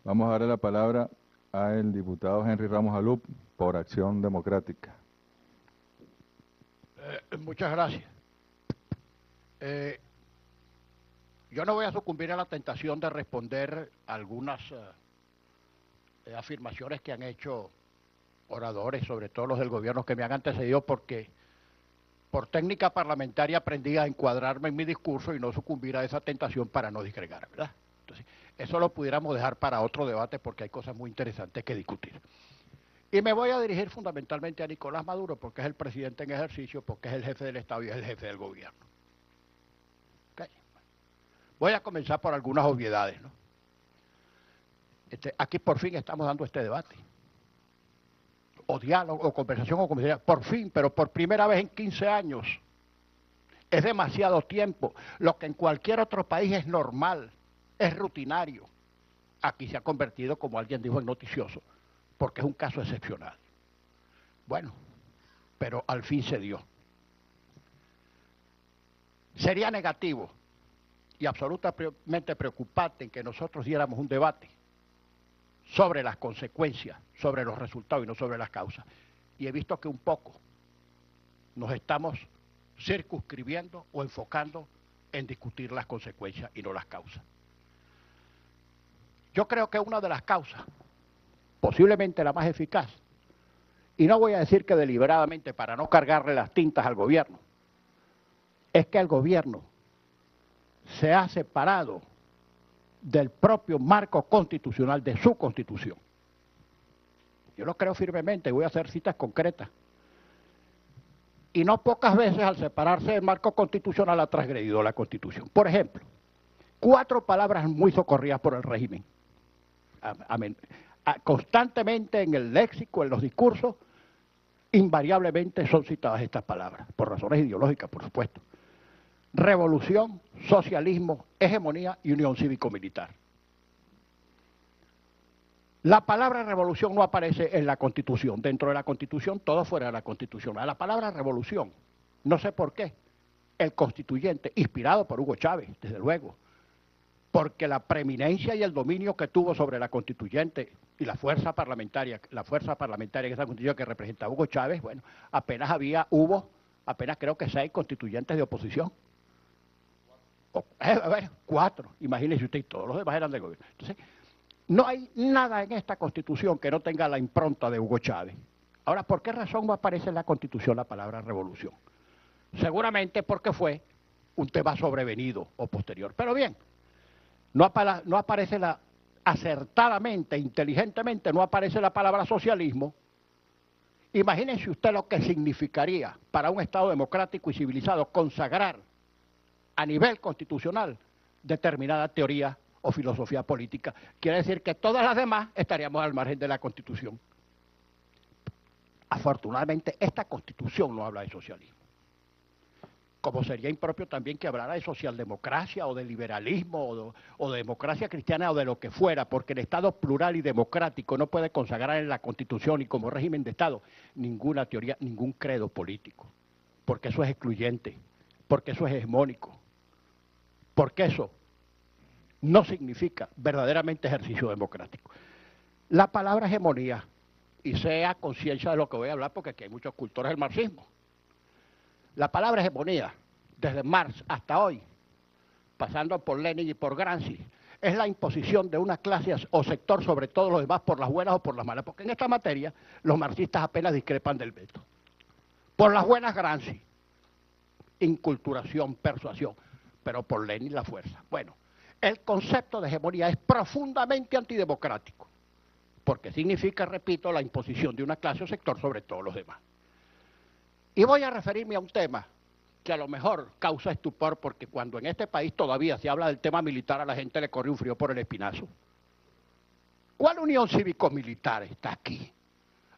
Vamos a darle la palabra al diputado Henry Ramos Alup por Acción Democrática. Muchas gracias. Yo no voy a sucumbir a la tentación de responder algunas afirmaciones que han hecho oradores, sobre todo los del gobierno que me han antecedido, porque por técnica parlamentaria aprendí a encuadrarme en mi discurso y no sucumbir a esa tentación para no disgregar, ¿verdad? Entonces, eso lo pudiéramos dejar para otro debate porque hay cosas muy interesantes que discutir. Y me voy a dirigir fundamentalmente a Nicolás Maduro porque es el presidente en ejercicio, porque es el jefe del Estado y es el jefe del gobierno. ¿Okay? Voy a comenzar por algunas obviedades, ¿no? Aquí por fin estamos dando este debate. O diálogo, o conversación, o conversación, por fin, pero por primera vez en 15 años. Es demasiado tiempo. Lo que en cualquier otro país es normal, es rutinario. Aquí se ha convertido, como alguien dijo, en noticioso, porque es un caso excepcional. Bueno, pero al fin se dio. Sería negativo y absolutamente preocupante en que nosotros diéramos un debate sobre las consecuencias, sobre los resultados y no sobre las causas. Y he visto que un poco nos estamos circunscribiendo o enfocando en discutir las consecuencias y no las causas. Yo creo que una de las causas, posiblemente la más eficaz, y no voy a decir que deliberadamente para no cargarle las tintas al gobierno, es que el gobierno se ha separado del propio marco constitucional, de su constitución. Yo lo creo firmemente y voy a hacer citas concretas. Y no pocas veces al separarse del marco constitucional ha transgredido la Constitución. Por ejemplo, 4 palabras muy socorridas por el régimen. Constantemente en el léxico, en los discursos, invariablemente son citadas estas palabras, por razones ideológicas, por supuesto. Revolución, socialismo, hegemonía y unión cívico-militar. La palabra revolución no aparece en la Constitución. Dentro de la Constitución, todo fuera de la Constitución. A la palabra revolución, no sé por qué, el constituyente, inspirado por Hugo Chávez, desde luego, porque la preeminencia y el dominio que tuvo sobre la constituyente y la fuerza parlamentaria que esa constitución que representaba Hugo Chávez, bueno, apenas creo que 6 constituyentes de oposición. 4, imagínese usted, y todos los demás eran del gobierno. Entonces, no hay nada en esta Constitución que no tenga la impronta de Hugo Chávez. Ahora, ¿por qué razón no aparece en la Constitución la palabra revolución? Seguramente porque fue un tema sobrevenido o posterior. Pero bien, no aparece acertadamente, inteligentemente, no aparece la palabra socialismo. Imagínense usted lo que significaría para un Estado democrático y civilizado consagrar a nivel constitucional determinada teoría o filosofía política. Quiere decir que todas las demás estaríamos al margen de la Constitución. Afortunadamente, esta Constitución no habla de socialismo. Como sería impropio también que hablara de socialdemocracia o de liberalismo o de democracia cristiana o de lo que fuera, porque el Estado plural y democrático no puede consagrar en la Constitución y como régimen de Estado ninguna teoría, ningún credo político, porque eso es excluyente, porque eso es hegemónico, porque eso no significa verdaderamente ejercicio democrático. La palabra hegemonía, y sea conciencia de lo que voy a hablar porque aquí hay muchos cultores del marxismo. La palabra hegemonía, desde Marx hasta hoy, pasando por Lenin y por Gramsci, es la imposición de una clase o sector sobre todos los demás por las buenas o por las malas, porque en esta materia los marxistas apenas discrepan del veto. Por las buenas Gramsci, inculturación, persuasión, pero por Lenin la fuerza. Bueno, el concepto de hegemonía es profundamente antidemocrático, porque significa, repito, la imposición de una clase o sector sobre todos los demás. Y voy a referirme a un tema que a lo mejor causa estupor, porque cuando en este país todavía se habla del tema militar, a la gente le corre un frío por el espinazo. ¿Cuál unión cívico-militar está aquí?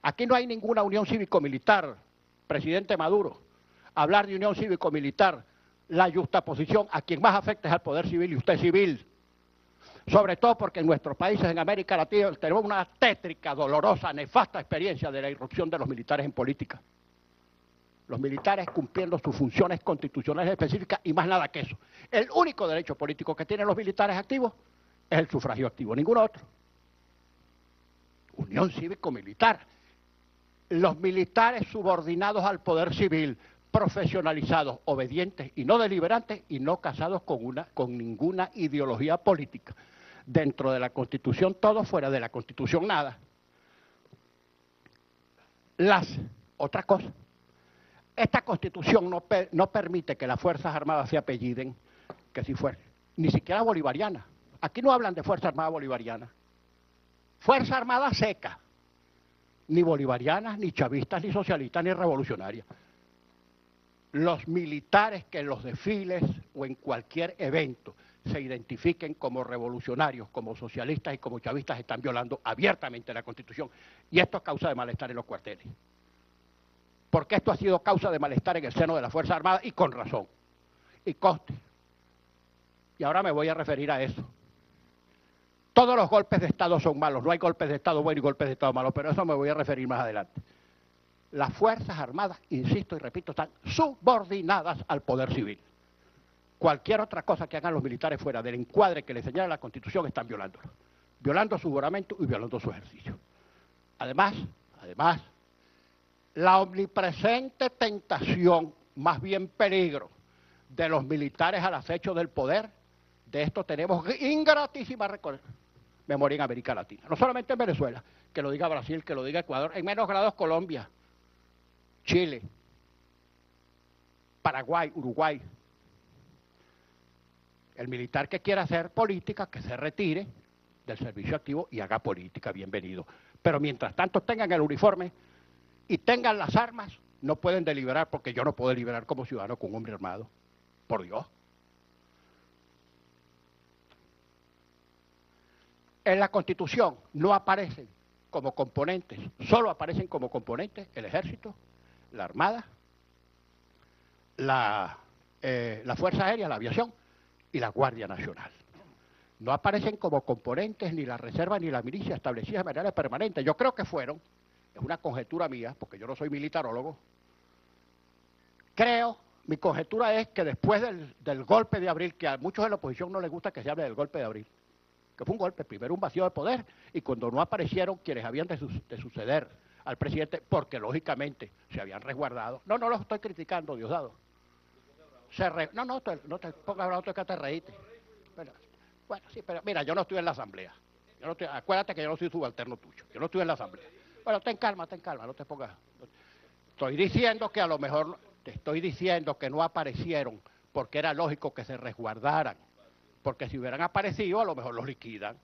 Aquí no hay ninguna unión cívico-militar, presidente Maduro. Hablar de unión cívico-militar, la justaposición a quien más afecta es al poder civil y usted es civil. Sobre todo porque en nuestros países, en América Latina, tenemos una tétrica, dolorosa, nefasta experiencia de la irrupción de los militares en política. Los militares cumpliendo sus funciones constitucionales específicas y más nada que eso. El único derecho político que tienen los militares activos es el sufragio activo, ningún otro. Unión cívico-militar. Los militares subordinados al poder civil, profesionalizados, obedientes y no deliberantes y no casados con ninguna ideología política. Dentro de la Constitución todo, fuera de la Constitución nada. Otra cosa, esta Constitución no permite que las Fuerzas Armadas se apelliden, que si fuera, ni siquiera bolivariana. Aquí no hablan de Fuerza Armada Bolivariana. Fuerza Armada seca. Ni bolivarianas, ni chavistas, ni socialistas, ni revolucionarias. Los militares que en los desfiles o en cualquier evento se identifiquen como revolucionarios, como socialistas y como chavistas están violando abiertamente la Constitución. Y esto es causa de malestar en los cuarteles. Porque esto ha sido causa de malestar en el seno de la Fuerza Armada y con razón. Y conste. Y ahora me voy a referir a eso. Todos los golpes de Estado son malos, no hay golpes de Estado buenos y golpes de Estado malos, pero a eso me voy a referir más adelante. Las Fuerzas Armadas, insisto y repito, están subordinadas al poder civil. Cualquier otra cosa que hagan los militares fuera del encuadre que les señala la Constitución están violándolo. Violando su juramento y violando su ejercicio. Además, la omnipresente tentación, más bien peligro, de los militares al acecho del poder, de esto tenemos ingratísima memoria en América Latina. No solamente en Venezuela, que lo diga Brasil, que lo diga Ecuador, en menos grados Colombia, Chile, Paraguay, Uruguay. El militar que quiera hacer política, que se retire del servicio activo y haga política, bienvenido. Pero mientras tanto tengan el uniforme y tengan las armas, no pueden deliberar, porque yo no puedo deliberar como ciudadano con un hombre armado. Por Dios. En la Constitución no aparecen como componentes, solo aparecen como componentes el Ejército, la Armada, la Fuerza Aérea, la Aviación y la Guardia Nacional. No aparecen como componentes ni la Reserva ni la milicia establecidas de manera permanente. Yo creo que fueron, es una conjetura mía, porque yo no soy militarólogo, mi conjetura es que después del golpe de abril, que a muchos de la oposición no les gusta que se hable del golpe de abril, que fue un golpe, primero un vacío de poder, y cuando no aparecieron quienes habían de suceder al presidente, porque lógicamente se habían resguardado. No lo estoy criticando, Diosdado. No te pongas bravo, que te reíste. Bueno, sí, pero mira, yo no estoy en la asamblea. Acuérdate que yo no soy subalterno tuyo, yo no estoy en la asamblea. Bueno, ten calma, no te pongas. Estoy diciendo que a lo mejor, te estoy diciendo que no aparecieron porque era lógico que se resguardaran. Porque si hubieran aparecido, a lo mejor los liquidan.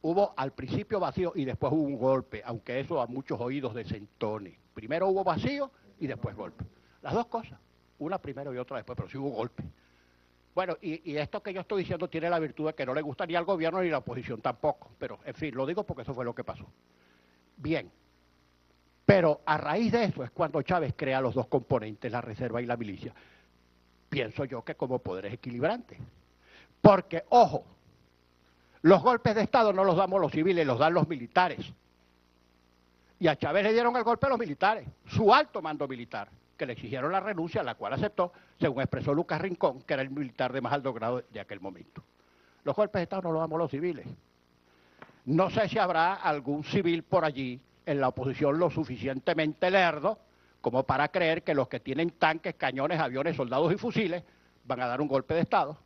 Hubo al principio vacío y después hubo un golpe, aunque eso a muchos oídos desentone. Primero hubo vacío y después golpe. Las dos cosas, una primero y otra después, pero sí hubo golpe. Bueno, y esto que yo estoy diciendo tiene la virtud de que no le gusta ni al gobierno ni a la oposición tampoco. Pero, en fin, lo digo porque eso fue lo que pasó. Bien. Pero a raíz de eso es cuando Chávez crea los dos componentes, la reserva y la milicia. Pienso yo que como poderes equilibrantes. Porque, ojo, los golpes de Estado no los damos los civiles, los dan los militares. Y a Chávez le dieron el golpe a los militares, su alto mando militar, que le exigieron la renuncia, la cual aceptó, según expresó Lucas Rincón, que era el militar de más alto grado de aquel momento. Los golpes de Estado no los damos los civiles. No sé si habrá algún civil por allí en la oposición lo suficientemente lerdo como para creer que los que tienen tanques, cañones, aviones, soldados y fusiles van a dar un golpe de Estado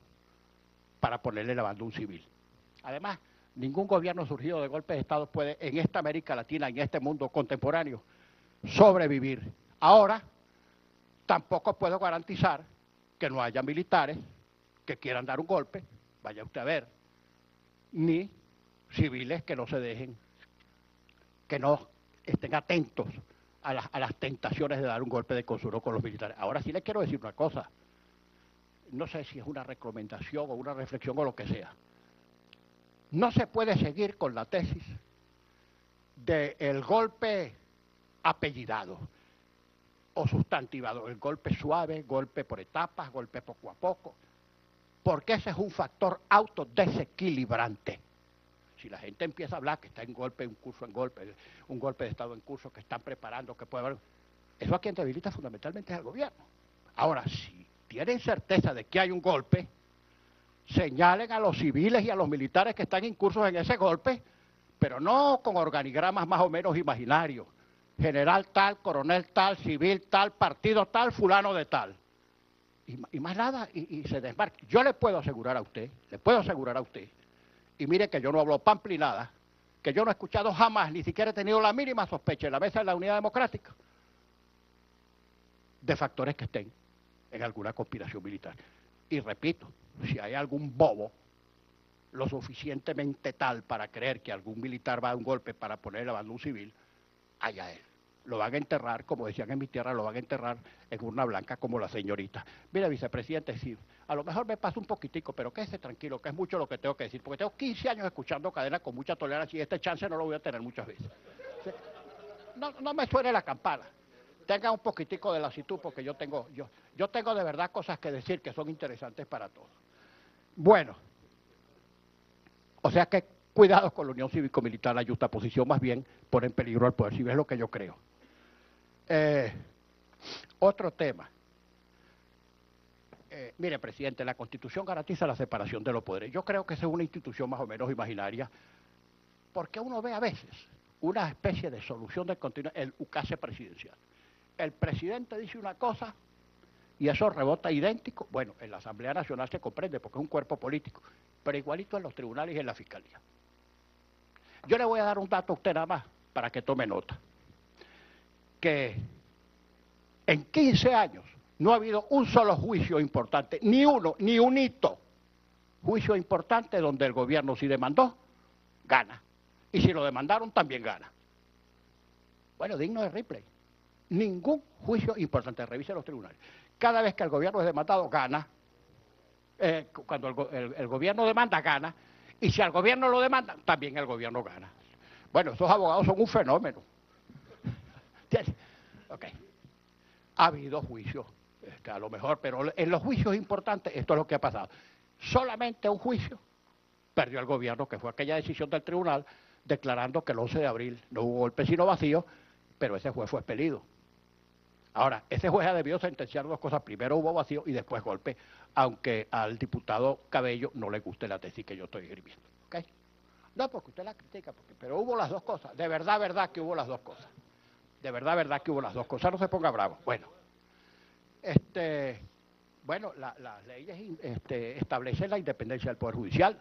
para ponerle la banda a un civil. Además, ningún gobierno surgido de golpes de Estado puede, en esta América Latina, en este mundo contemporáneo, sobrevivir. Ahora, tampoco puedo garantizar que no haya militares que quieran dar un golpe, vaya usted a ver, ni civiles que no se dejen, que no estén atentos a las tentaciones de dar un golpe de consuelo con los militares. Ahora sí les quiero decir una cosa, no sé si es una recomendación o una reflexión o lo que sea. No se puede seguir con la tesis del golpe apellidado o sustantivado, el golpe suave, golpe por etapas, golpe poco a poco, porque ese es un factor autodesequilibrante. Si la gente empieza a hablar que está en golpe, un curso en golpe, un golpe de Estado en curso, que están preparando, que puede haber... Eso a quien debilita fundamentalmente es al gobierno. Ahora, si tienen certeza de que hay un golpe, señalen a los civiles y a los militares que están incursos en ese golpe pero no con organigramas más o menos imaginarios. General tal, coronel tal, civil tal, partido tal, fulano de tal. Y más nada, y se desmarca. Yo le puedo asegurar a usted, y mire que yo no hablo pamplinada, que yo no he escuchado jamás, ni siquiera he tenido la mínima sospecha en la mesa de la Unidad Democrática de factores que estén en alguna conspiración militar. Y repito, si hay algún bobo lo suficientemente tal para creer que algún militar va a un golpe para poner la banda a un civil, allá él. Lo van a enterrar, como decían en mi tierra, lo van a enterrar en urna blanca como la señorita. Mire, vicepresidente, sí, a lo mejor me pasa un poquitico, pero quédese tranquilo, que es mucho lo que tengo que decir, porque tengo 15 años escuchando cadena con mucha tolerancia y este chance no lo voy a tener muchas veces. No me suene la campana. Tenga un poquitico de lasitud, porque yo tengo de verdad cosas que decir que son interesantes para todos. Bueno, o sea que cuidado con la unión cívico-militar, la yuxtaposición más bien pone en peligro al poder civil, es lo que yo creo. Otro tema. Mire, presidente, la Constitución garantiza la separación de los poderes. Yo creo que esa es una institución más o menos imaginaria, porque uno ve a veces una especie de solución del continuo, el ukase presidencial. El presidente dice una cosa y eso rebota idéntico. Bueno, en la Asamblea Nacional se comprende porque es un cuerpo político, pero igualito en los tribunales y en la Fiscalía. Yo le voy a dar un dato a usted nada más para que tome nota. Que en 15 años no ha habido un solo juicio importante, ni uno, ni un hito. Juicio importante donde el gobierno si demandó, gana. Y si lo demandaron, también gana. Bueno, digno de replay. Ningún juicio importante, revise los tribunales. Cada vez que el gobierno es demandado, gana. Cuando el gobierno demanda, gana. Y si al gobierno lo demandan, también el gobierno gana. Bueno, esos abogados son un fenómeno. Ok. Ha habido juicios, a lo mejor, pero en los juicios importantes esto es lo que ha pasado. Solamente un juicio perdió el gobierno, que fue aquella decisión del tribunal declarando que el 11 de abril no hubo golpe sino vacío, pero ese juez fue expelido. Ahora, ese juez ha debido sentenciar dos cosas, primero hubo vacío y después golpe, aunque al diputado Cabello no le guste la tesis que yo estoy escribiendo. ¿Okay? No, porque usted la critica, pero hubo las dos cosas, de verdad que hubo las dos cosas. De verdad que hubo las dos cosas, no se ponga bravo. Bueno, las leyes establecen la independencia del Poder Judicial.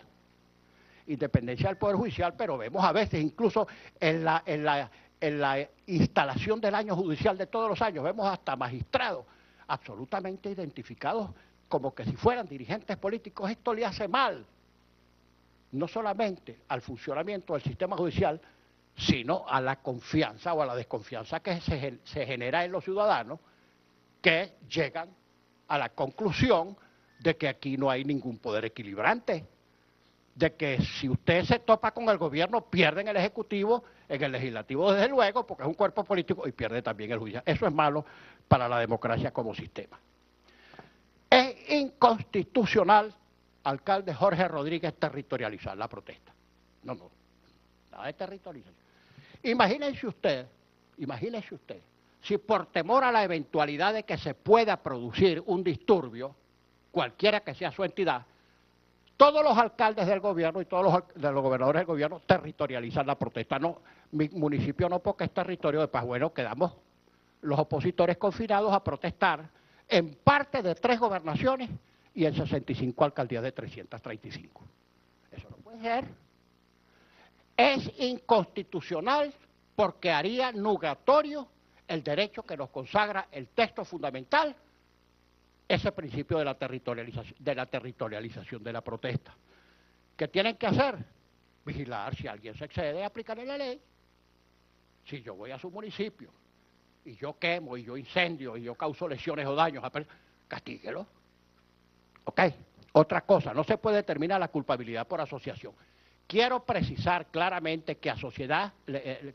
Independencia del Poder Judicial, pero vemos a veces, incluso en la instalación del año judicial de todos los años, vemos hasta magistrados absolutamente identificados como que si fueran dirigentes políticos. Esto le hace mal, no solamente al funcionamiento del sistema judicial, sino a la confianza o a la desconfianza que se genera en los ciudadanos, que llegan a la conclusión de que aquí no hay ningún poder equilibrante, de que si usted se topa con el gobierno, pierde en el Ejecutivo, en el Legislativo desde luego, porque es un cuerpo político, y pierde también el judicial. Eso es malo para la democracia como sistema. Es inconstitucional, alcalde Jorge Rodríguez, territorializar la protesta. No, nada de territorialización. Imagínense usted, si por temor a la eventualidad de que se pueda producir un disturbio, cualquiera que sea su entidad, todos los alcaldes del gobierno y todos los gobernadores del gobierno territorializan la protesta. No, mi municipio no, porque es territorio de paz. Bueno, quedamos los opositores confinados a protestar en parte de 3 gobernaciones y en 65 alcaldías de 335. Eso no puede ser. Es inconstitucional porque haría nugatorio el derecho que nos consagra el texto fundamental, ese principio de la territorialización de la protesta. ¿Qué tienen que hacer? Vigilar si alguien se excede, aplicarle la ley. Si yo voy a su municipio y yo quemo y yo incendio y yo causo lesiones o daños, castíguelo. ¿Ok? Otra cosa, no se puede determinar la culpabilidad por asociación. Quiero precisar claramente que a sociedad,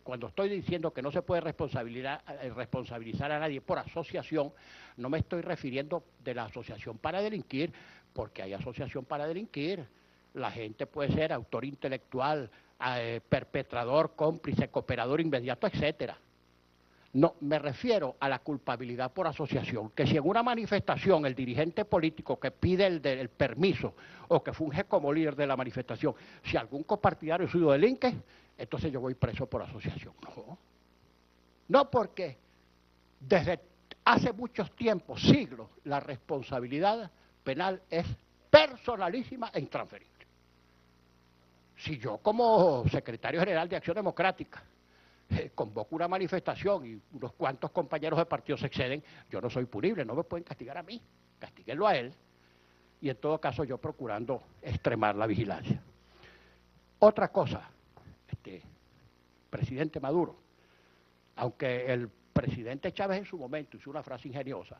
cuando estoy diciendo que no se puede responsabilizar a nadie por asociación, no me estoy refiriendo de la asociación para delinquir, porque hay asociación para delinquir. La gente puede ser autor intelectual, perpetrador, cómplice, cooperador inmediato, etcétera. No, me refiero a la culpabilidad por asociación, que si en una manifestación el dirigente político que pide el permiso o que funge como líder de la manifestación, si algún copartidario suyo delinque, entonces yo voy preso por asociación. No, no, porque desde hace muchos tiempos, siglos, la responsabilidad penal es personalísima e intransferible. Si yo como secretario general de Acción Democrática convoco una manifestación y unos cuantos compañeros de partido se exceden, yo no soy punible, no me pueden castigar a mí, castíguenlo a él, y en todo caso yo procurando extremar la vigilancia. Otra cosa, presidente Maduro, aunque el presidente Chávez en su momento hizo una frase ingeniosa,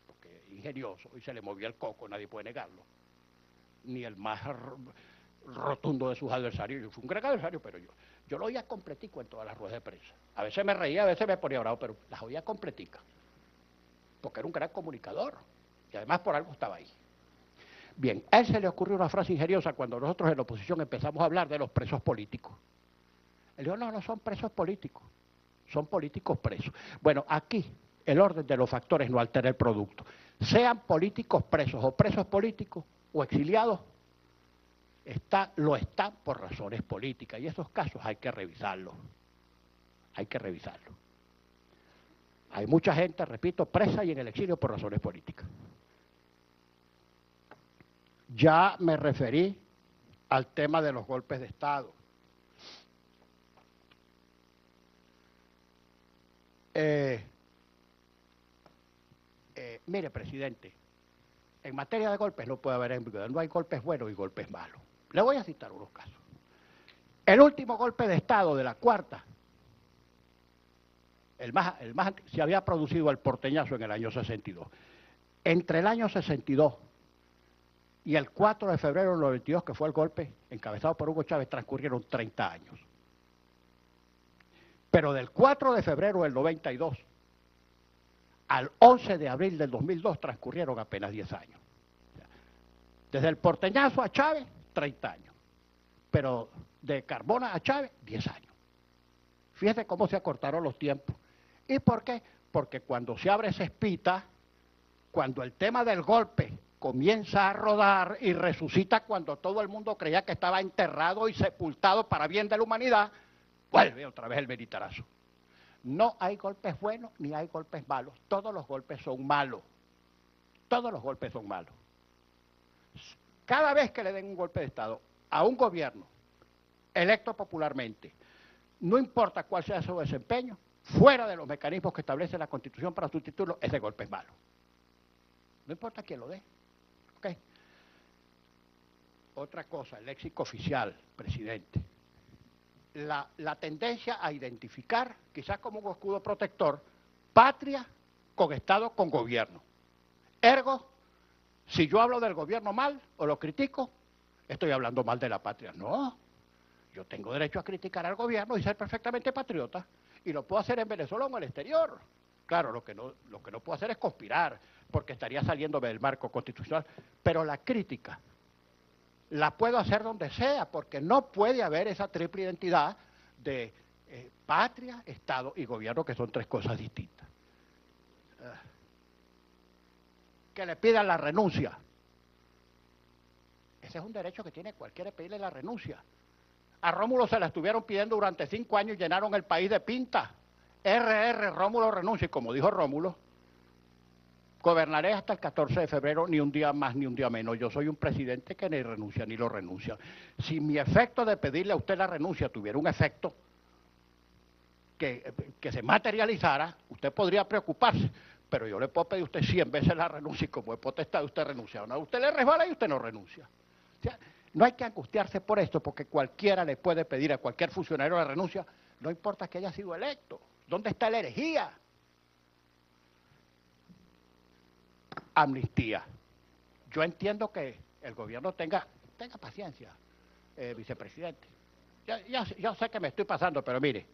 porque ingenioso, y se le movía el coco, nadie puede negarlo, ni el más rotundo de sus adversarios, yo fui un gran adversario, pero yo lo oía completico en todas las ruedas de prensa. A veces me reía, a veces me ponía bravo, pero las oía completicas, porque era un gran comunicador, y además por algo estaba ahí. Bien, a él se le ocurrió una frase ingeniosa cuando nosotros en la oposición empezamos a hablar de los presos políticos. Él dijo, no son presos políticos, son políticos presos. Bueno, aquí el orden de los factores no altera el producto. Sean políticos presos o presos políticos o exiliados, lo están por razones políticas y esos casos hay que revisarlos. Hay que revisarlos. Hay mucha gente, repito, presa y en el exilio por razones políticas. Ya me referí al tema de los golpes de Estado. Mire, presidente, en materia de golpes no puede haber ambigüedad, no hay golpes buenos y golpes malos. Le voy a citar unos casos. El último golpe de Estado de la cuarta, se había producido el porteñazo en el año 62. Entre el año 62 y el 4 de febrero del 92, que fue el golpe encabezado por Hugo Chávez, transcurrieron 30 años. Pero del 4 de febrero del 92 al 11 de abril del 2002 transcurrieron apenas 10 años. Desde el porteñazo a Chávez, 30 años. Pero de Carmona a Chávez, 10 años. Fíjese cómo se acortaron los tiempos. ¿Y por qué? Porque cuando se abre esa espita, cuando el tema del golpe comienza a rodar y resucita cuando todo el mundo creía que estaba enterrado y sepultado para bien de la humanidad, vuelve otra vez el militarazo. No hay golpes buenos ni hay golpes malos. Todos los golpes son malos. Todos los golpes son malos. Cada vez que le den un golpe de Estado a un gobierno electo popularmente, no importa cuál sea su desempeño, fuera de los mecanismos que establece la Constitución para sustituirlo, ese golpe es malo. No importa quién lo dé. ¿Okay? Otra cosa, el léxico oficial, presidente. La tendencia a identificar, quizás como un escudo protector, patria con Estado con gobierno. Ergo, si yo hablo del gobierno mal o lo critico, estoy hablando mal de la patria. No, yo tengo derecho a criticar al gobierno y ser perfectamente patriota, y lo puedo hacer en Venezuela o en el exterior. Claro, lo que no puedo hacer es conspirar, porque estaría saliéndome del marco constitucional, pero la crítica la puedo hacer donde sea, porque no puede haber esa triple identidad de patria, Estado y gobierno, que son tres cosas distintas. Que le pidan la renuncia. Ese es un derecho que tiene cualquiera, pedirle la renuncia. A Rómulo se la estuvieron pidiendo durante 5 años y llenaron el país de pinta. Rómulo renuncia, y como dijo Rómulo, gobernaré hasta el 14 de febrero, ni un día más ni un día menos. Yo soy un presidente que ni renuncia ni lo renuncia. Si mi efecto de pedirle a usted la renuncia tuviera un efecto que se materializara, usted podría preocuparse, pero yo le puedo pedir a usted 100 veces la renuncia y como es potestad usted renuncia. No, usted le resbala y usted no renuncia. O sea, no hay que angustiarse por esto, porque cualquiera le puede pedir a cualquier funcionario la renuncia, no importa que haya sido electo. ¿Dónde está la herejía? Amnistía. Yo entiendo que el gobierno tenga paciencia, vicepresidente. Yo sé que me estoy pasando, pero mire,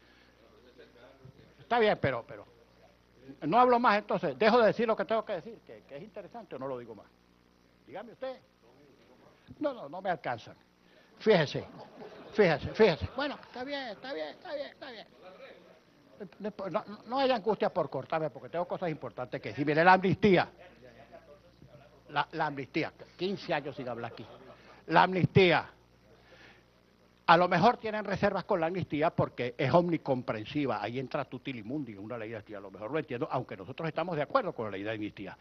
está bien, pero no hablo más entonces, dejo de decir lo que tengo que decir, que es interesante o no lo digo más. Dígame usted. No me alcanzan. Fíjese. Bueno, está bien. No haya angustia por cortarme, porque tengo cosas importantes que decir. Mire, la amnistía. La amnistía, 15 años sin hablar aquí. La amnistía. A lo mejor tienen reservas con la amnistía porque es omnicomprensiva. Ahí entra tutilimundi en una ley de amnistía. A lo mejor lo entiendo, aunque nosotros estamos de acuerdo con la ley de amnistía.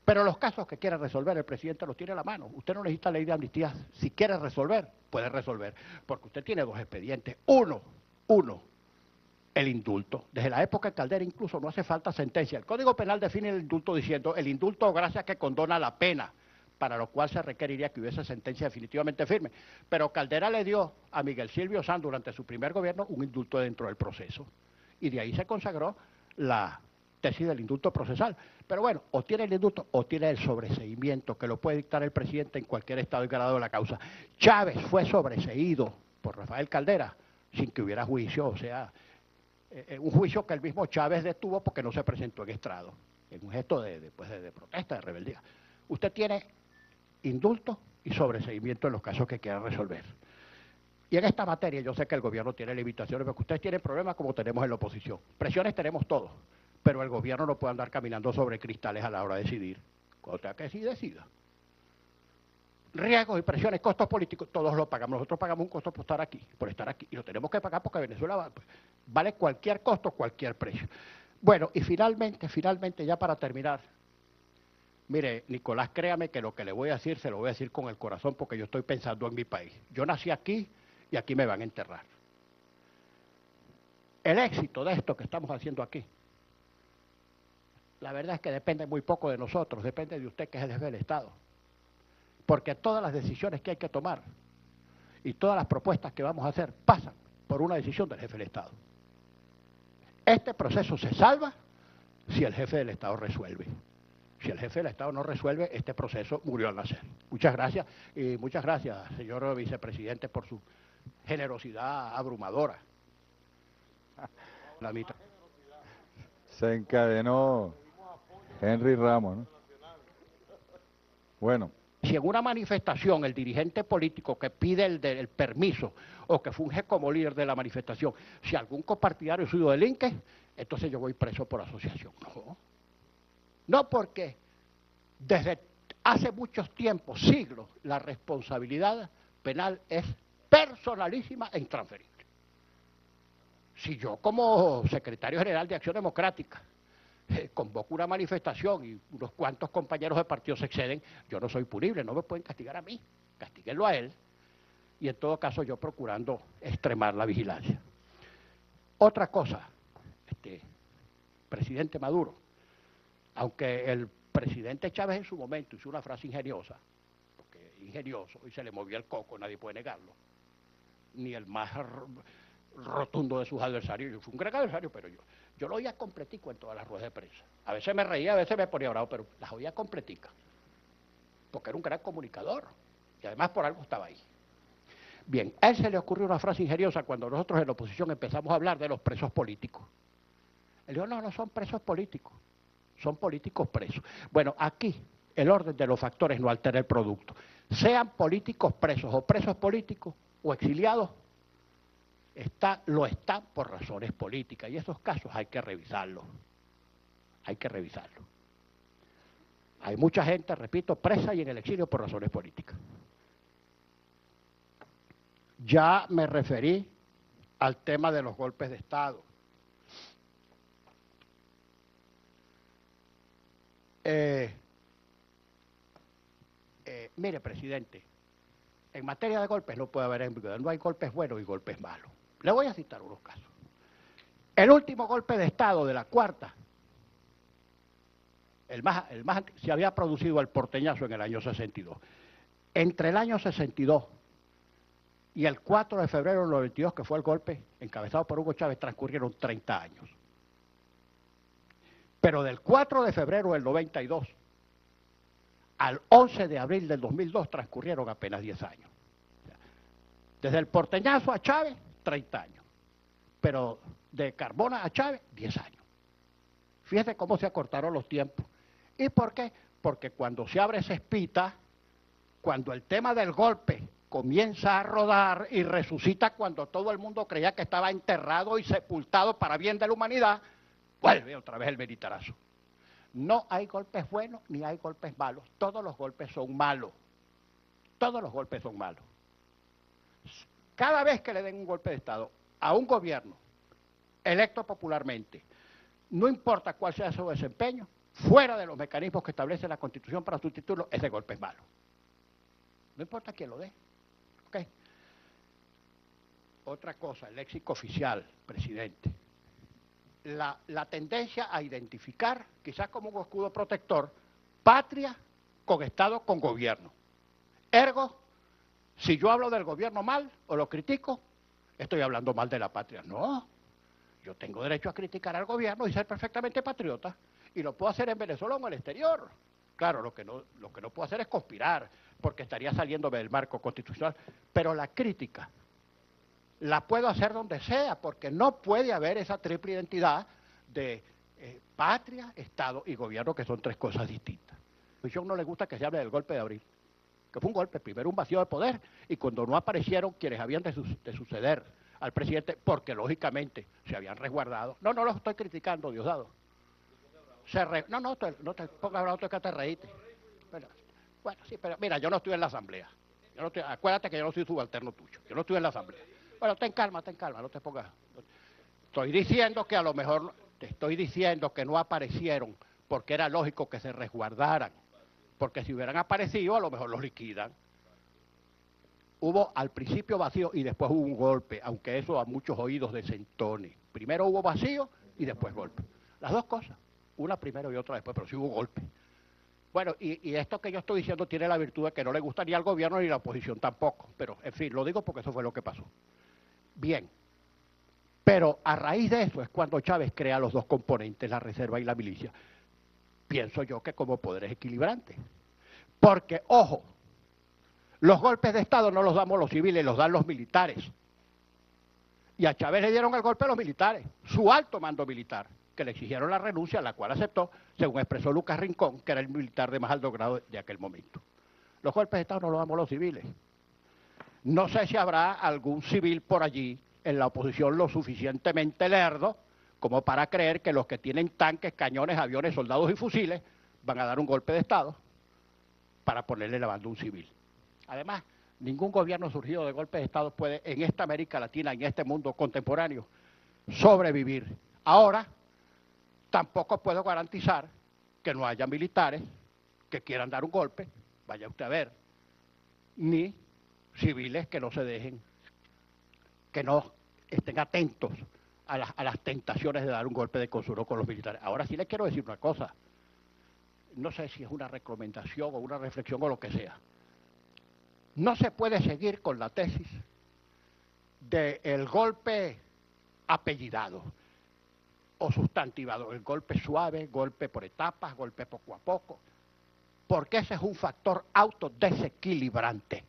Pero los casos que quiere resolver el presidente los tiene a la mano. Usted no necesita ley de amnistía. Si quiere resolver, puede resolver. Porque usted tiene dos expedientes. Uno, el indulto. Desde la época de Caldera incluso no hace falta sentencia. El Código Penal define el indulto diciendo el indulto gracias que condona la pena, para lo cual se requeriría que hubiese sentencia definitivamente firme. Pero Caldera le dio a Miguel Silvio Sanz durante su primer gobierno un indulto dentro del proceso. Y de ahí se consagró la tesis del indulto procesal. Pero bueno, o tiene el indulto o tiene el sobreseimiento, que lo puede dictar el presidente en cualquier estado y grado de la causa. Chávez fue sobreseído por Rafael Caldera sin que hubiera juicio, o sea, un juicio que el mismo Chávez detuvo porque no se presentó en estrado, en un gesto de protesta, de rebeldía. Usted tiene indulto y sobreseimiento en los casos que quiera resolver. Y en esta materia yo sé que el gobierno tiene limitaciones, porque ustedes tienen problemas como tenemos en la oposición. Presiones tenemos todos, pero el gobierno no puede andar caminando sobre cristales a la hora de decidir. Cuando tenga que decidir, decida. Riesgos y presiones, costos políticos, todos los pagamos. Nosotros pagamos un costo por estar aquí, y lo tenemos que pagar porque Venezuela vale cualquier costo, cualquier precio. Bueno, y finalmente, ya para terminar, mire, Nicolás, créame que lo que le voy a decir, se lo voy a decir con el corazón porque yo estoy pensando en mi país. Yo nací aquí y aquí me van a enterrar. El éxito de esto que estamos haciendo aquí, la verdad es que depende muy poco de nosotros, depende de usted que es el jefe del Estado. Porque todas las decisiones que hay que tomar y todas las propuestas que vamos a hacer pasan por una decisión del jefe del Estado. Este proceso se salva si el jefe del Estado resuelve. Si el jefe del Estado no resuelve, este proceso murió al nacer. Muchas gracias, y muchas gracias, señor vicepresidente, por su generosidad abrumadora. Se encadenó Henry Ramos, ¿no? Bueno. Si en una manifestación el dirigente político que pide el permiso o que funge como líder de la manifestación, si algún copartidario suyo delinque, entonces yo voy preso por asociación. No, porque desde hace muchos tiempos, siglos, la responsabilidad penal es personalísima e intransferible. Si yo como secretario general de Acción Democrática convoco una manifestación y unos cuantos compañeros de partido se exceden, yo no soy punible, no me pueden castigar a mí, castíguenlo a él, y en todo caso yo procurando extremar la vigilancia. Otra cosa, presidente Maduro, aunque el presidente Chávez en su momento hizo una frase ingeniosa, porque ingenioso, y se le movió el coco, nadie puede negarlo, ni el más rotundo de sus adversarios. Yo fui un gran adversario, pero yo lo oía completico en todas las ruedas de prensa. A veces me reía, a veces me ponía bravo, pero las oía completicas, porque era un gran comunicador, y además por algo estaba ahí. Bien, a él se le ocurrió una frase ingeniosa cuando nosotros en la oposición empezamos a hablar de los presos políticos. Él dijo, no son presos políticos, son políticos presos. Bueno, aquí el orden de los factores no altera el producto. Sean políticos presos o presos políticos o exiliados, lo están por razones políticas, y esos casos hay que revisarlos. Hay que revisarlos. Hay mucha gente, repito, presa y en el exilio por razones políticas. Ya me referí al tema de los golpes de Estado. Mire, presidente, en materia de golpes no puede haber ambigüedad, no hay golpes buenos y golpes malos. Le voy a citar unos casos. El último golpe de Estado de la cuarta, se había producido el porteñazo en el año 62. Entre el año 62 y el 4 de febrero del 92, que fue el golpe encabezado por Hugo Chávez, transcurrieron 30 años. Pero del 4 de febrero del 92 al 11 de abril del 2002 transcurrieron apenas 10 años. Desde el porteñazo a Chávez, 30 años. Pero de Carbona a Chávez, 10 años. Fíjese cómo se acortaron los tiempos. ¿Y por qué? Porque cuando se abre esa espita, cuando el tema del golpe comienza a rodar y resucita cuando todo el mundo creía que estaba enterrado y sepultado para bien de la humanidad, vuelve otra vez el militarazo. No hay golpes buenos ni hay golpes malos. Todos los golpes son malos. Todos los golpes son malos. cada vez que le den un golpe de Estado a un gobierno electo popularmente, no importa cuál sea su desempeño, fuera de los mecanismos que establece la Constitución para sustituirlo, ese golpe es malo. No importa quién lo dé. ¿Okay? Otra cosa, el léxico oficial, presidente. La tendencia a identificar, quizás como un escudo protector, patria con Estado con gobierno. Ergo, si yo hablo del gobierno mal o lo critico, estoy hablando mal de la patria. No, yo tengo derecho a criticar al gobierno y ser perfectamente patriota, y lo puedo hacer en Venezuela o en el exterior. Claro, lo que no puedo hacer es conspirar, porque estaría saliéndome del marco constitucional, pero la crítica la puedo hacer donde sea, porque no puede haber esa triple identidad de patria, Estado y gobierno, que son tres cosas distintas. A la oposición no le gusta que se hable del golpe de abril, que fue un golpe, primero un vacío de poder, y cuando no aparecieron quienes habían de suceder al presidente, porque lógicamente se habían resguardado. No los estoy criticando, Diosdado. No te pongas bravo, que te reíste. Bueno, sí, pero mira, yo no estuve en la asamblea. Acuérdate que yo no soy subalterno tuyo. Yo no estuve en la asamblea. Bueno, ten calma, no te pongas. Estoy diciendo que a lo mejor, te estoy diciendo que no aparecieron porque era lógico que se resguardaran. Porque si hubieran aparecido, a lo mejor los liquidan. Hubo al principio vacío y después hubo un golpe, aunque eso a muchos oídos desentone. Primero hubo vacío y después golpe. Las dos cosas, una primero y otra después, pero sí hubo golpe. Bueno, y esto que yo estoy diciendo tiene la virtud de que no le gusta ni al gobierno ni a la oposición tampoco, pero en fin, lo digo porque eso fue lo que pasó. Bien, pero a raíz de eso es cuando Chávez crea los dos componentes, la reserva y la milicia. Pienso yo que como poderes equilibrantes. Porque, ojo, los golpes de Estado no los damos los civiles, los dan los militares. Y a Chávez le dieron el golpe a los militares, su alto mando militar, que le exigieron la renuncia, la cual aceptó, según expresó Lucas Rincón, que era el militar de más alto grado de aquel momento. Los golpes de Estado no los damos los civiles. No sé si habrá algún civil por allí en la oposición lo suficientemente lerdo como para creer que los que tienen tanques, cañones, aviones, soldados y fusiles van a dar un golpe de Estado para ponerle la banda a un civil. Además, ningún gobierno surgido de golpe de Estado puede, en esta América Latina, en este mundo contemporáneo, sobrevivir. Ahora, tampoco puedo garantizar que no haya militares que quieran dar un golpe, vaya usted a ver, ni civiles que no se dejen, que no estén atentos a las tentaciones de dar un golpe de consuelo con los militares. Ahora sí les quiero decir una cosa, no sé si es una recomendación o una reflexión o lo que sea. No se puede seguir con la tesis del golpe apellidado o sustantivado, el golpe suave, golpe por etapas, golpe poco a poco, porque ese es un factor autodesequilibrante.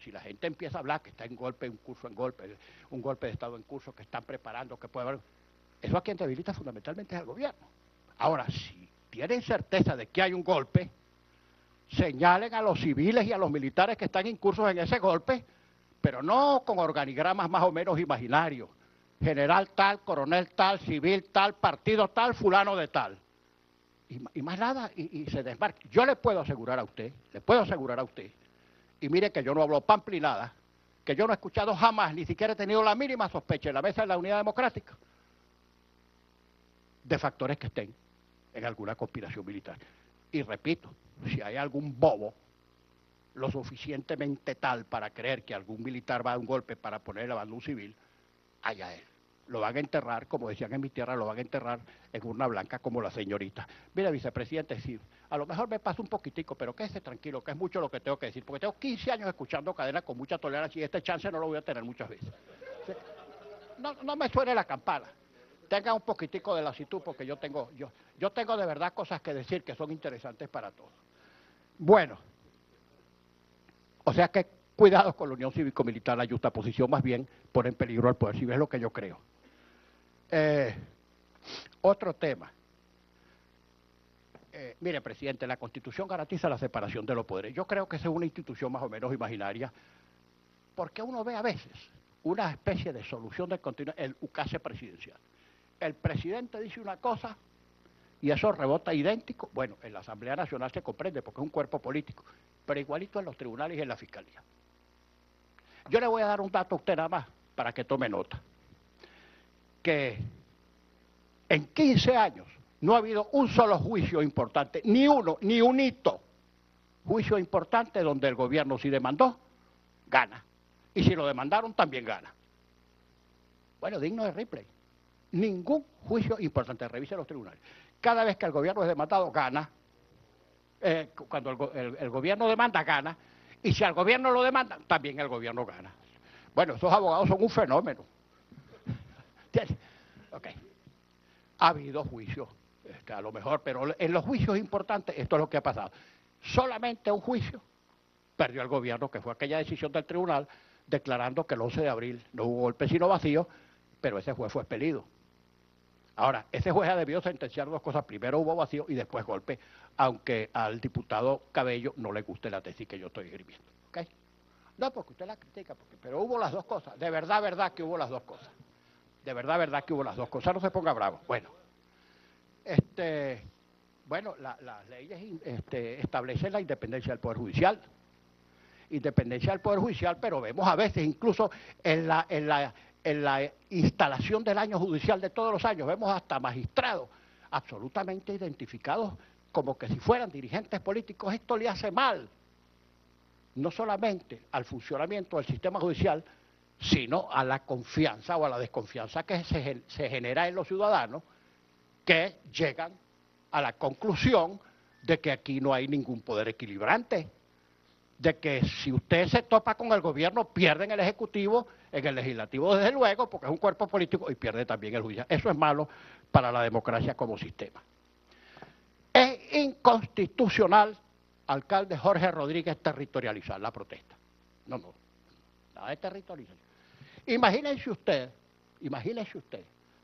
Si la gente empieza a hablar que está en golpe, un curso en golpe, un golpe de Estado en curso, que están preparando, que puede haber, eso a quien debilita fundamentalmente es al gobierno. Ahora, si tienen certeza de que hay un golpe, señalen a los civiles y a los militares que están incursos en ese golpe, pero no con organigramas más o menos imaginarios. General tal, coronel tal, civil tal, partido tal, fulano de tal. Y más nada, y se desmarca. Yo le puedo asegurar a usted, y mire que yo no hablo pamplinada, que yo no he escuchado jamás, ni siquiera he tenido la mínima sospecha en la mesa de la Unidad Democrática, de factores que estén en alguna conspiración militar. Y repito, si hay algún bobo lo suficientemente tal para creer que algún militar va a dar un golpe para ponerle la banda a un civil, allá él. Lo van a enterrar, como decían en mi tierra, lo van a enterrar en urna blanca como la señorita. Mira, vicepresidente, sí, a lo mejor me pasa un poquitico, pero quédese tranquilo, que es mucho lo que tengo que decir, porque tengo 15 años escuchando cadena con mucha tolerancia y este chance no lo voy a tener muchas veces. No me suene la campana. Tenga un poquitico de lasitud, porque yo tengo de verdad cosas que decir que son interesantes para todos. Bueno, o sea que cuidado con la unión cívico-militar, la justaposición más bien pone en peligro al poder civil, es lo que yo creo. Otro tema. Mire, presidente, la Constitución garantiza la separación de los poderes. Yo creo que esa es una institución más o menos imaginaria, porque uno ve a veces una especie de solución del continuo, el ukase presidencial. El presidente dice una cosa y eso rebota idéntico. Bueno, en la Asamblea Nacional se comprende porque es un cuerpo político, pero igualito en los tribunales y en la Fiscalía. Yo le voy a dar un dato a usted nada más, para que tome nota. Que en 15 años no ha habido un solo juicio importante, ni uno, ni un hito. Juicio importante donde el gobierno si demandó, gana. Y si lo demandaron, también gana. Bueno, digno de replay. Ningún juicio importante, revise los tribunales. Cada vez que el gobierno es demandado, gana. Cuando el gobierno demanda, gana. Y si al gobierno lo demanda, también el gobierno gana. Bueno, esos abogados son un fenómeno. ¿Entiendes? Ok. Ha habido juicios, a lo mejor, pero en los juicios importantes esto es lo que ha pasado. Solamente un juicio perdió el gobierno, que fue aquella decisión del tribunal declarando que el 11 de abril no hubo golpe sino vacío, pero ese juez fue expelido. Ahora, ese juez ha debido sentenciar dos cosas, primero hubo vacío y después golpe, aunque al diputado Cabello no le guste la tesis que yo estoy escribiendo. ¿Okay? No, porque usted la critica, pero hubo las dos cosas, de verdad que hubo las dos cosas. De verdad que hubo las dos cosas, no se ponga bravo. Bueno, las leyes establecen la independencia del Poder Judicial. Independencia del Poder Judicial, pero vemos a veces incluso en la instalación del año judicial de todos los años, vemos hasta magistrados absolutamente identificados como que si fueran dirigentes políticos. Esto le hace mal, no solamente al funcionamiento del sistema judicial, sino a la confianza o a la desconfianza que se genera en los ciudadanos, que llegan a la conclusión de que aquí no hay ningún poder equilibrante, de que si usted se topa con el gobierno, pierde en el Ejecutivo, en el Legislativo desde luego, porque es un cuerpo político, y pierde también el judicial. Eso es malo para la democracia como sistema. Es inconstitucional, alcalde Jorge Rodríguez, territorializar la protesta. No, nada de territorialización. Imagínense usted,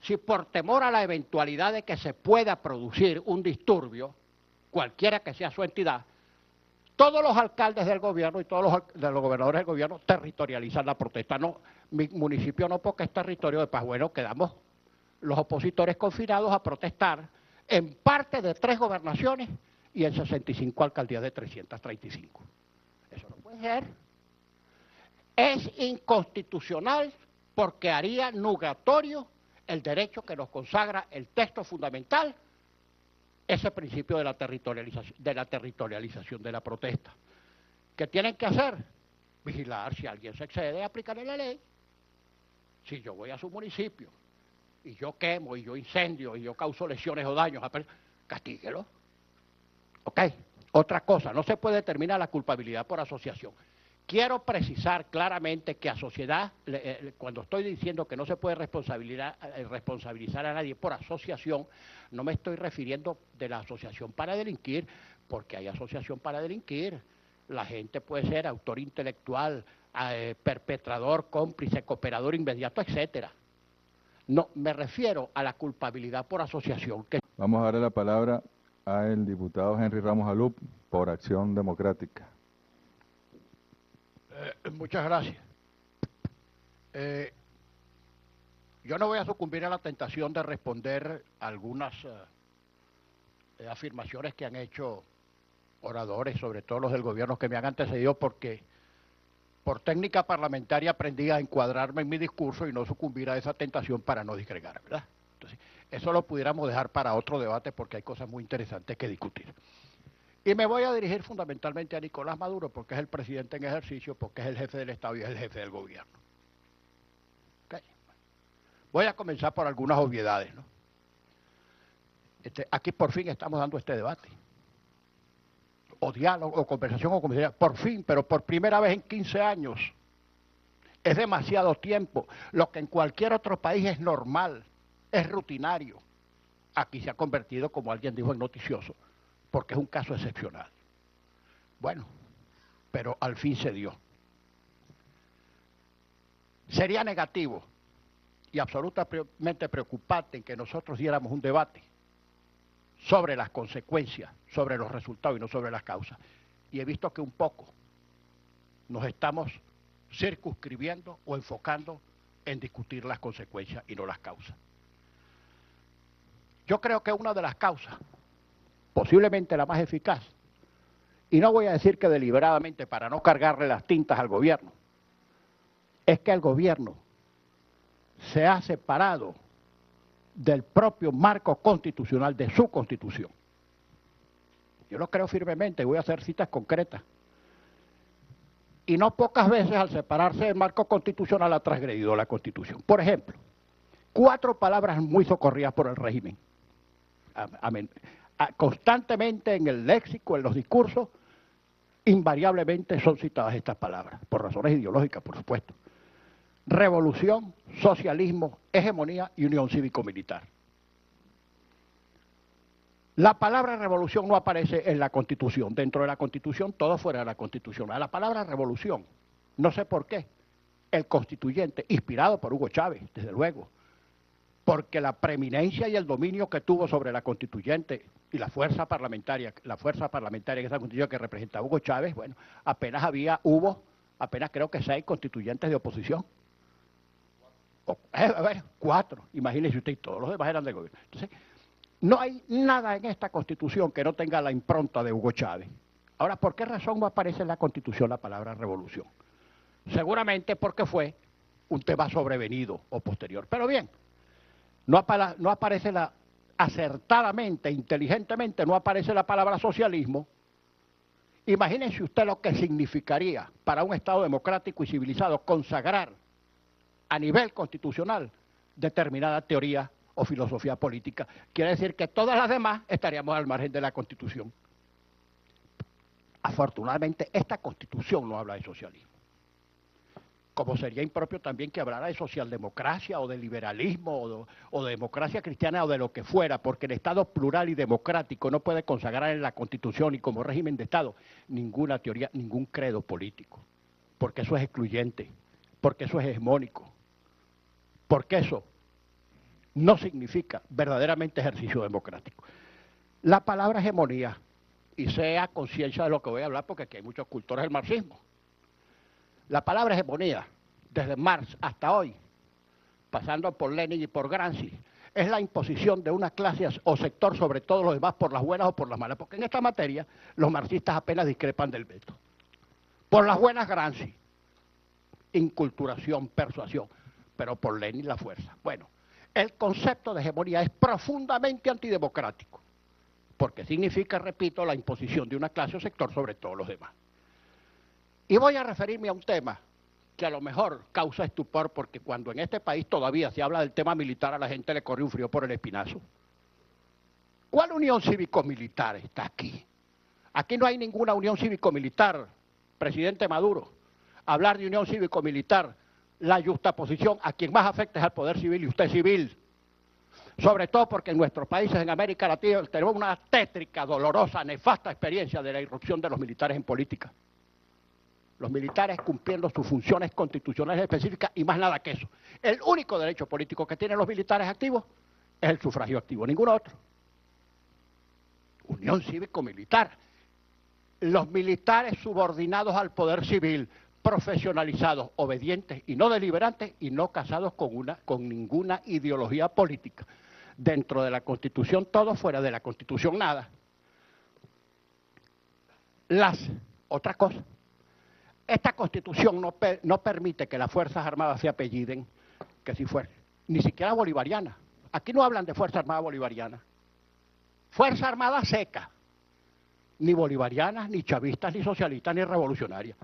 si por temor a la eventualidad de que se pueda producir un disturbio, cualquiera que sea su entidad, todos los alcaldes del gobierno y todos los gobernadores del gobierno territorializan la protesta. No, mi municipio no, porque es territorio de paz. Bueno, quedamos los opositores confinados a protestar en parte de 3 gobernaciones y en 65 alcaldías de 335. Eso no puede ser. Es inconstitucional porque haría nugatorio el derecho que nos consagra el texto fundamental, ese principio de la territorialización de la protesta. ¿Qué tienen que hacer? Vigilar si alguien se excede, aplicarle la ley. Si yo voy a su municipio y yo quemo, y yo incendio, y yo causo lesiones o daños, castíguelo. ¿Ok? Otra cosa, no se puede determinar la culpabilidad por asociación. Quiero precisar claramente que a sociedad, cuando estoy diciendo que no se puede responsabilizar a nadie por asociación, no me estoy refiriendo de la asociación para delinquir, porque hay asociación para delinquir. La gente puede ser autor intelectual, perpetrador, cómplice, cooperador inmediato, etcétera. No, me refiero a la culpabilidad por asociación. Vamos a darle la palabra al diputado Henry Ramos Alup por Acción Democrática. Muchas gracias. Yo no voy a sucumbir a la tentación de responder algunas afirmaciones que han hecho oradores, sobre todo los del gobierno que me han antecedido, porque por técnica parlamentaria aprendí a encuadrarme en mi discurso y no sucumbir a esa tentación para no disgregar, ¿verdad? Entonces, eso lo pudiéramos dejar para otro debate porque hay cosas muy interesantes que discutir. Y me voy a dirigir fundamentalmente a Nicolás Maduro, porque es el presidente en ejercicio, porque es el jefe del Estado y es el jefe del gobierno. ¿Okay? Voy a comenzar por algunas obviedades, ¿no? Aquí por fin estamos dando este debate. O diálogo, o conversación, o conversación, por fin, pero por primera vez en 15 años. Es demasiado tiempo. Lo que en cualquier otro país es normal, es rutinario. Aquí se ha convertido, como alguien dijo, en noticioso, porque es un caso excepcional. Bueno, pero al fin se dio. Sería negativo y absolutamente preocupante en que nosotros diéramos un debate sobre las consecuencias, sobre los resultados y no sobre las causas. Y he visto que un poco nos estamos circunscribiendo o enfocando en discutir las consecuencias y no las causas. Yo creo que una de las causas, posiblemente la más eficaz, y no voy a decir que deliberadamente para no cargarle las tintas al gobierno, es que el gobierno se ha separado del propio marco constitucional, de su constitución. Yo lo creo firmemente, voy a hacer citas concretas. Y no pocas veces al separarse del marco constitucional ha transgredido la Constitución. Por ejemplo, 4 palabras muy socorridas por el régimen. Constantemente en el léxico, en los discursos, invariablemente son citadas estas palabras, por razones ideológicas, por supuesto. Revolución, socialismo, hegemonía y unión cívico-militar. La palabra revolución no aparece en la Constitución. Dentro de la Constitución, todo fuera de la Constitución. La palabra revolución, no sé por qué, el constituyente, inspirado por Hugo Chávez, desde luego, porque la preeminencia y el dominio que tuvo sobre la constituyente y la fuerza parlamentaria en esa constitución que representaba Hugo Chávez, bueno, apenas creo que 6 constituyentes de oposición. 4, imagínese usted, y todos los demás eran del gobierno. Entonces, no hay nada en esta Constitución que no tenga la impronta de Hugo Chávez. Ahora, ¿por qué razón no aparece en la Constitución la palabra revolución? Seguramente porque fue un tema sobrevenido o posterior. Pero bien, no aparece acertadamente, inteligentemente, no aparece la palabra socialismo. Imagínense usted lo que significaría para un Estado democrático y civilizado consagrar a nivel constitucional determinada teoría o filosofía política. Quiere decir que todas las demás estaríamos al margen de la Constitución. Afortunadamente, esta Constitución no habla de socialismo. Como sería impropio también que hablara de socialdemocracia o de liberalismo o de democracia cristiana o de lo que fuera, porque el Estado plural y democrático no puede consagrar en la Constitución y como régimen de Estado ninguna teoría, ningún credo político, porque eso es excluyente, porque eso es hegemónico, porque eso no significa verdaderamente ejercicio democrático. La palabra hegemonía, y sea conciencia de lo que voy a hablar porque aquí hay muchos cultores del marxismo. La palabra hegemonía, desde Marx hasta hoy, pasando por Lenin y por Gramsci, es la imposición de una clase o sector sobre todos los demás por las buenas o por las malas, porque en esta materia los marxistas apenas discrepan del veto. Por las buenas Gramsci, inculturación, persuasión, pero por Lenin la fuerza. Bueno, el concepto de hegemonía es profundamente antidemocrático, porque significa, repito, la imposición de una clase o sector sobre todos los demás. Y voy a referirme a un tema que a lo mejor causa estupor, porque cuando en este país todavía se habla del tema militar, a la gente le corre un frío por el espinazo. ¿Cuál unión cívico-militar está aquí? Aquí no hay ninguna unión cívico-militar, presidente Maduro. Hablar de unión cívico-militar, la justaposición a quien más afecta es al poder civil, y usted es civil. Sobre todo porque en nuestros países, en América Latina, tenemos una tétrica, dolorosa, nefasta experiencia de la irrupción de los militares en política. Los militares cumpliendo sus funciones constitucionales específicas y más nada que eso. El único derecho político que tienen los militares activos es el sufragio activo, ningún otro. Unión cívico-militar. Los militares subordinados al poder civil, profesionalizados, obedientes y no deliberantes y no casados con ninguna ideología política. Dentro de la Constitución todo, fuera de la Constitución nada. Otra cosa. Esta Constitución no permite que las Fuerzas Armadas se apelliden, que si fuera, ni siquiera bolivariana. Aquí no hablan de Fuerza Armada bolivariana. Fuerza Armada seca, ni bolivarianas, ni chavistas, ni socialistas, ni revolucionarias.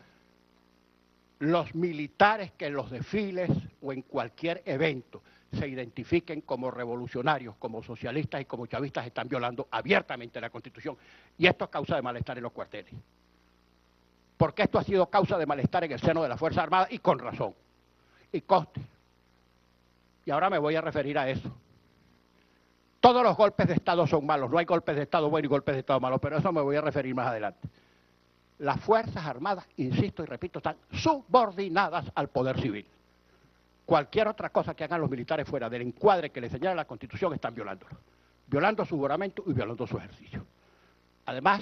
Los militares que en los desfiles o en cualquier evento se identifiquen como revolucionarios, como socialistas y como chavistas están violando abiertamente la Constitución. Y esto es causa de malestar en los cuarteles. Porque esto ha sido causa de malestar en el seno de la Fuerza Armada y con razón. Y conste. Y ahora me voy a referir a eso. Todos los golpes de Estado son malos, no hay golpes de Estado buenos y golpes de Estado malos, pero a eso me voy a referir más adelante. Las Fuerzas Armadas, insisto y repito, están subordinadas al poder civil. Cualquier otra cosa que hagan los militares fuera del encuadre que les señala la Constitución están violándolo. Violando su juramento y violando su ejercicio. Además,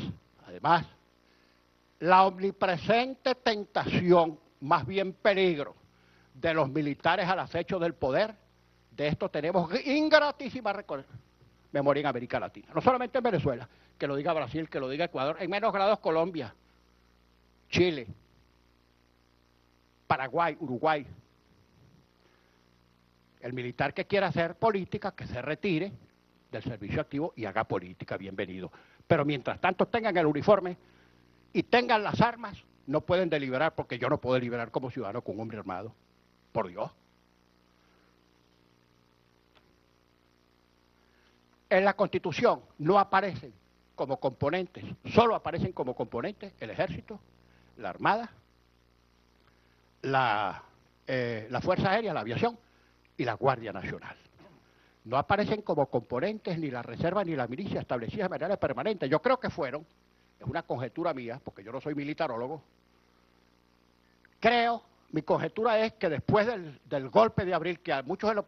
la omnipresente tentación, más bien peligro, de los militares al acecho del poder, de esto tenemos ingratísima memoria en América Latina. No solamente en Venezuela, que lo diga Brasil, que lo diga Ecuador, en menos grados Colombia, Chile, Paraguay, Uruguay, El militar que quiera hacer política, que se retire del servicio activo y haga política, bienvenido. Pero mientras tanto tengan el uniforme y tengan las armas, no pueden deliberar, porque yo no puedo deliberar como ciudadano con un hombre armado. Por Dios. En la Constitución no aparecen como componentes, solo aparecen como componentes el Ejército, la Armada, la Fuerza Aérea, la Aviación y la Guardia Nacional. No aparecen como componentes ni la Reserva ni la milicia establecidas de manera permanente. Yo creo que fueron, es una conjetura mía, porque yo no soy militarólogo, creo, mi conjetura es que después del golpe de abril, que a muchos de los